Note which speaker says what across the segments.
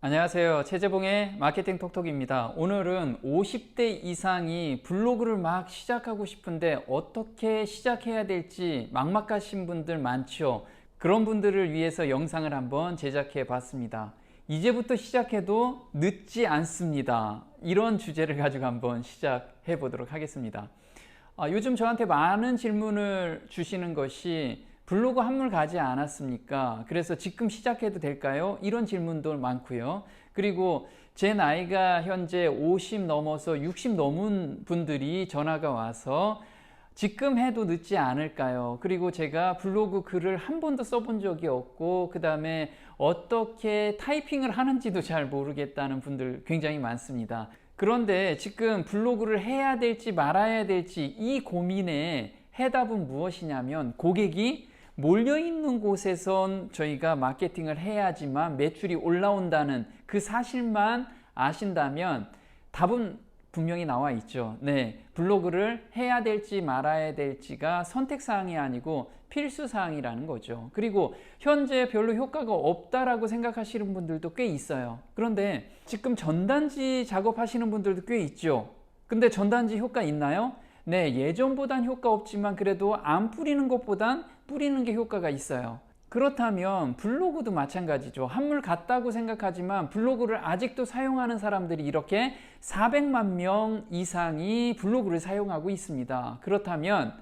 Speaker 1: 안녕하세요. 최재봉의 마케팅 톡톡입니다. 오늘은 50대 이상이 블로그를 막 시작하고 싶은데 어떻게 시작해야 될지 막막하신 분들 많죠. 그런 분들을 위해서 영상을 한번 제작해 봤습니다. 이제부터 시작해도 늦지 않습니다. 이런 주제를 가지고 한번 시작해 보도록 하겠습니다. 요즘 저한테 많은 질문을 주시는 것이 블로그 한물 가지 않았습니까? 그래서 지금 시작해도 될까요? 이런 질문도 많고요. 그리고 제 나이가 현재 50 넘어서 60 넘은 분들이 전화가 와서 지금 해도 늦지 않을까요? 그리고 제가 블로그 글을 한 번도 써본 적이 없고 그 다음에 어떻게 타이핑을 하는지도 잘 모르겠다는 분들 굉장히 많습니다. 그런데 지금 블로그를 해야 될지 말아야 될지 이 고민의 해답은 무엇이냐면, 고객이 몰려있는 곳에선 저희가 마케팅을 해야지만 매출이 올라온다는 그 사실만 아신다면 답은 분명히 나와 있죠. 네, 블로그를 해야 될지 말아야 될지가 선택사항이 아니고 필수사항이라는 거죠. 그리고 현재 별로 효과가 없다라고 생각하시는 분들도 꽤 있어요. 그런데 지금 전단지 작업하시는 분들도 꽤 있죠. 근데 전단지 효과 있나요? 네, 예전보단 효과 없지만 그래도 안 뿌리는 것보단 뿌리는 게 효과가 있어요. 그렇다면 블로그도 마찬가지죠. 한물 같다고 생각하지만 블로그를 아직도 사용하는 사람들이 이렇게 400만 명 이상이 블로그를 사용하고 있습니다. 그렇다면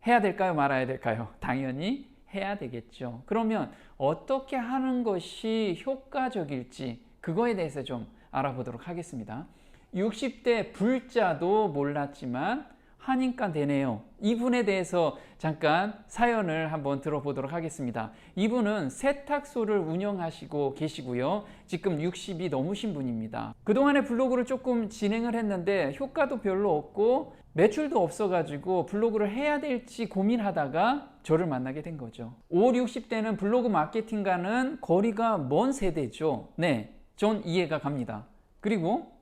Speaker 1: 해야 될까요? 말아야 될까요? 당연히 해야 되겠죠. 그러면 어떻게 하는 것이 효과적일지 그거에 대해서 좀 알아보도록 하겠습니다. 60대 불자도 몰랐지만 하니까 되네요. 이분에 대해서 잠깐 사연을 한번 들어보도록 하겠습니다. 이분은 세탁소를 운영하시고 계시고요. 지금 60이 넘으신 분입니다. 그동안에 블로그를 조금 진행을 했는데 효과도 별로 없고 매출도 없어가지고 블로그를 해야 될지 고민하다가 저를 만나게 된 거죠. 5, 60대는 블로그 마케팅과는 거리가 먼 세대죠. 네, 전 이해가 갑니다. 그리고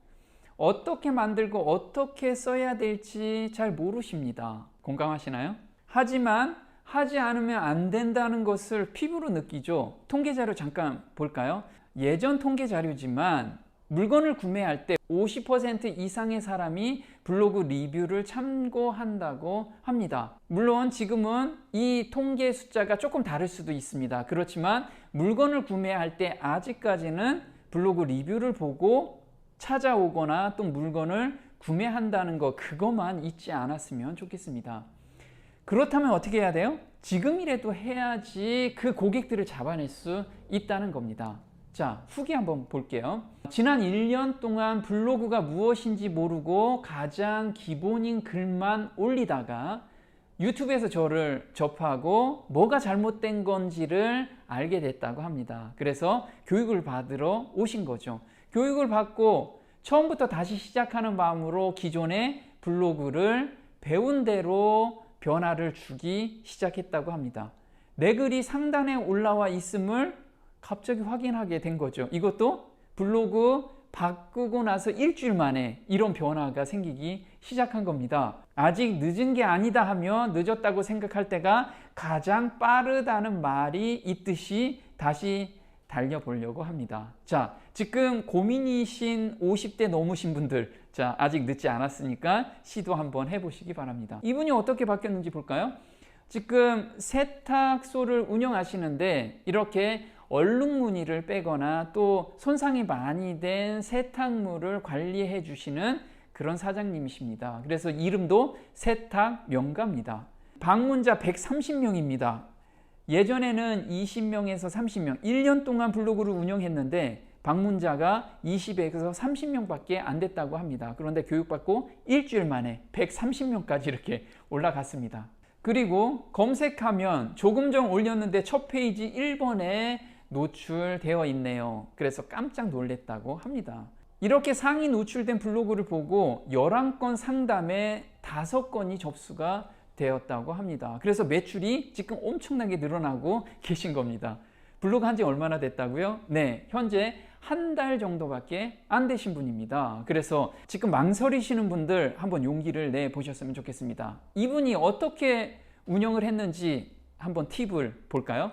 Speaker 1: 어떻게 만들고 어떻게 써야 될지 잘 모르십니다. 공감하시나요? 하지만 하지 않으면 안 된다는 것을 피부로 느끼죠. 통계 자료 잠깐 볼까요? 예전 통계 자료지만 물건을 구매할 때 50% 이상의 사람이 블로그 리뷰를 참고한다고 합니다. 물론 지금은 이 통계 숫자가 조금 다를 수도 있습니다. 그렇지만 물건을 구매할 때 아직까지는 블로그 리뷰를 보고 찾아오거나 또 물건을 구매한다는 거, 그것만 잊지 않았으면 좋겠습니다. 그렇다면 어떻게 해야 돼요? 지금이라도 해야지 그 고객들을 잡아낼 수 있다는 겁니다. 자, 후기 한번 볼게요. 지난 1년 동안 블로그가 무엇인지 모르고 가장 기본인 글만 올리다가 유튜브에서 저를 접하고 뭐가 잘못된 건지를 알게 됐다고 합니다. 그래서 교육을 받으러 오신 거죠. 교육을 받고 처음부터 다시 시작하는 마음으로 기존의 블로그를 배운 대로 변화를 주기 시작했다고 합니다. 내 글이 상단에 올라와 있음을 갑자기 확인하게 된 거죠. 이것도 블로그 바꾸고 나서 일주일 만에 이런 변화가 생기기 시작한 겁니다. 아직 늦은 게 아니다 하면 늦었다고 생각할 때가 가장 빠르다는 말이 있듯이 다시 달려보려고 합니다. 자, 지금 고민이신 50대 넘으신 분들, 자, 아직 늦지 않았으니까 시도 한번 해보시기 바랍니다. 이분이 어떻게 바뀌었는지 볼까요? 지금 세탁소를 운영하시는데 이렇게 얼룩무늬를 빼거나 또 손상이 많이 된 세탁물을 관리해 주시는 그런 사장님이십니다. 그래서 이름도 세탁명가입니다. 방문자 130명입니다. 예전에는 20명에서 30명, 1년 동안 블로그를 운영했는데 방문자가 20에서 30명밖에 안 됐다고 합니다. 그런데 교육받고 일주일 만에 130명까지 이렇게 올라갔습니다. 그리고 검색하면 조금 전 올렸는데 첫 페이지 1번에 노출되어 있네요. 그래서 깜짝 놀랐다고 합니다. 이렇게 상위 노출된 블로그를 보고 11건 상담에 5건이 접수가 되었다고 합니다. 그래서 매출이 지금 엄청나게 늘어나고 계신 겁니다. 블로그 한 지 얼마나 됐다고요? 네, 현재 한 달 정도밖에 안 되신 분입니다. 그래서 지금 망설이시는 분들 한번 용기를 내 보셨으면 좋겠습니다. 이분이 어떻게 운영을 했는지 한번 팁을 볼까요?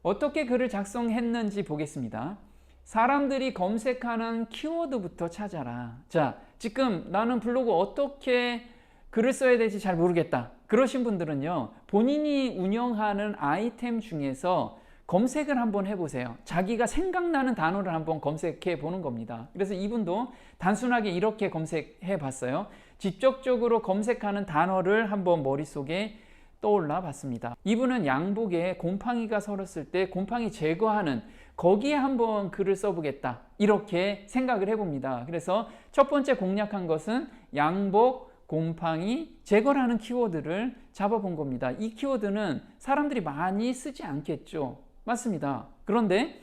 Speaker 1: 어떻게 글을 작성했는지 보겠습니다. 사람들이 검색하는 키워드부터 찾아라. 자, 지금 나는 블로그 어떻게 글을 써야 될지 잘 모르겠다. 그러신 분들은요, 본인이 운영하는 아이템 중에서 검색을 한번 해보세요. 자기가 생각나는 단어를 한번 검색해 보는 겁니다. 그래서 이분도 단순하게 이렇게 검색해 봤어요. 직접적으로 검색하는 단어를 한번 머릿속에 떠올라 봤습니다. 이분은 양복에 곰팡이가 설었을 때 곰팡이 제거하는 거기에 한번 글을 써보겠다, 이렇게 생각을 해봅니다. 그래서 첫 번째 공략한 것은 양복 곰팡이 제거라는 키워드를 잡아본 겁니다. 이 키워드는 사람들이 많이 쓰지 않겠죠. 맞습니다. 그런데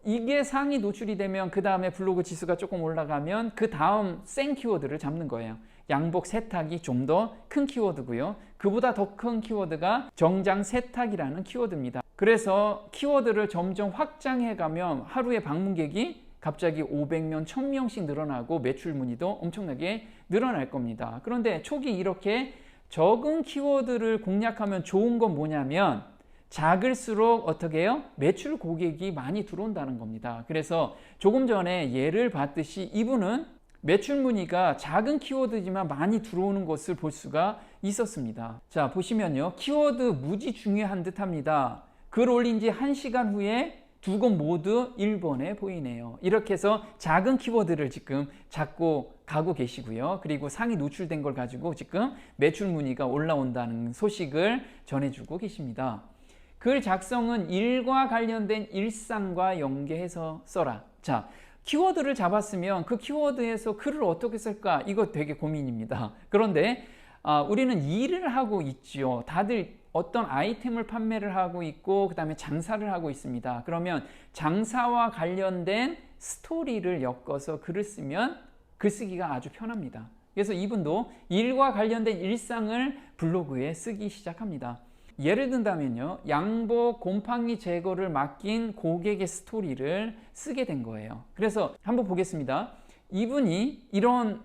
Speaker 1: 이게 상위 노출이 되면 그 다음에 블로그 지수가 조금 올라가면 그 다음 생 키워드를 잡는 거예요. 양복 세탁이 좀 더 큰 키워드고요. 그보다 더 큰 키워드가 정장 세탁이라는 키워드입니다. 그래서 키워드를 점점 확장해 가면 하루에 방문객이 갑자기 500명, 1000명씩 늘어나고 매출 문의도 엄청나게 늘어날 겁니다. 그런데 초기 이렇게 적은 키워드를 공략하면 좋은 건 뭐냐면 작을수록 어떻게 해요? 매출 고객이 많이 들어온다는 겁니다. 그래서 조금 전에 예를 봤듯이 이분은 매출 문의가 작은 키워드지만 많이 들어오는 것을 볼 수가 있었습니다. 자, 보시면요. 키워드 무지 중요한 듯 합니다. 글 올린 지 1시간 후에 두 곳 모두 1번에 보이네요. 이렇게 해서 작은 키워드를 지금 잡고 가고 계시고요. 그리고 상위 노출된 걸 가지고 지금 매출 문의가 올라온다는 소식을 전해주고 계십니다. 글 작성은 일과 관련된 일상과 연계해서 써라. 자, 키워드를 잡았으면 그 키워드에서 글을 어떻게 쓸까? 이거 되게 고민입니다. 그런데 우리는 일을 하고 있죠. 다들 어떤 아이템을 판매를 하고 있고 그 다음에 장사를 하고 있습니다. 그러면 장사와 관련된 스토리를 엮어서 글을 쓰면 글쓰기가 아주 편합니다. 그래서 이분도 일과 관련된 일상을 블로그에 쓰기 시작합니다. 예를 든다면요, 양복 곰팡이 제거를 맡긴 고객의 스토리를 쓰게 된 거예요. 그래서 한번 보겠습니다. 이분이 이런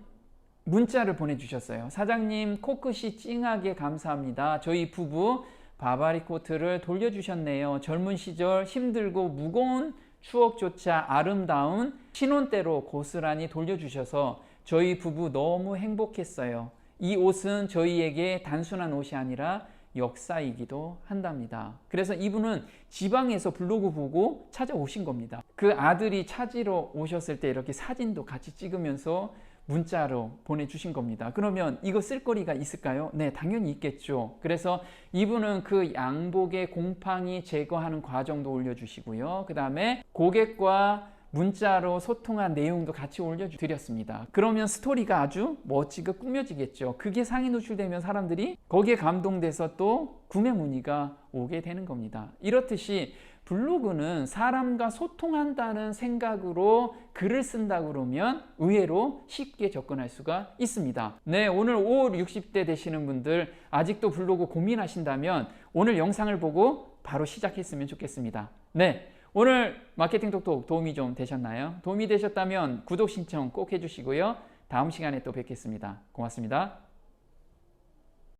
Speaker 1: 문자를 보내주셨어요. 사장님, 코끝이 찡하게 감사합니다. 저희 부부 바바리 코트를 돌려주셨네요. 젊은 시절 힘들고 무거운 추억조차 아름다운 신혼 때로 고스란히 돌려주셔서 저희 부부 너무 행복했어요. 이 옷은 저희에게 단순한 옷이 아니라 역사이기도 한답니다. 그래서 이분은 지방에서 블로그 보고 찾아오신 겁니다. 그 아들이 찾으러 오셨을 때 이렇게 사진도 같이 찍으면서 문자로 보내주신 겁니다. 그러면 이거 쓸 거리가 있을까요? 네, 당연히 있겠죠. 그래서 이분은 그 양복의 곰팡이 제거하는 과정도 올려주시고요. 그 다음에 고객과 문자로 소통한 내용도 같이 올려드렸습니다. 그러면 스토리가 아주 멋지게 꾸며지겠죠. 그게 상위 노출되면 사람들이 거기에 감동돼서 또 구매 문의가 오게 되는 겁니다. 이렇듯이 블로그는 사람과 소통한다는 생각으로 글을 쓴다 그러면 의외로 쉽게 접근할 수가 있습니다. 네, 오늘 5, 60대 되시는 분들 아직도 블로그 고민하신다면 오늘 영상을 보고 바로 시작했으면 좋겠습니다. 네, 오늘 마케팅 톡톡 도움이 좀 되셨나요? 도움이 되셨다면 구독 신청 꼭 해주시고요. 다음 시간에 또 뵙겠습니다. 고맙습니다.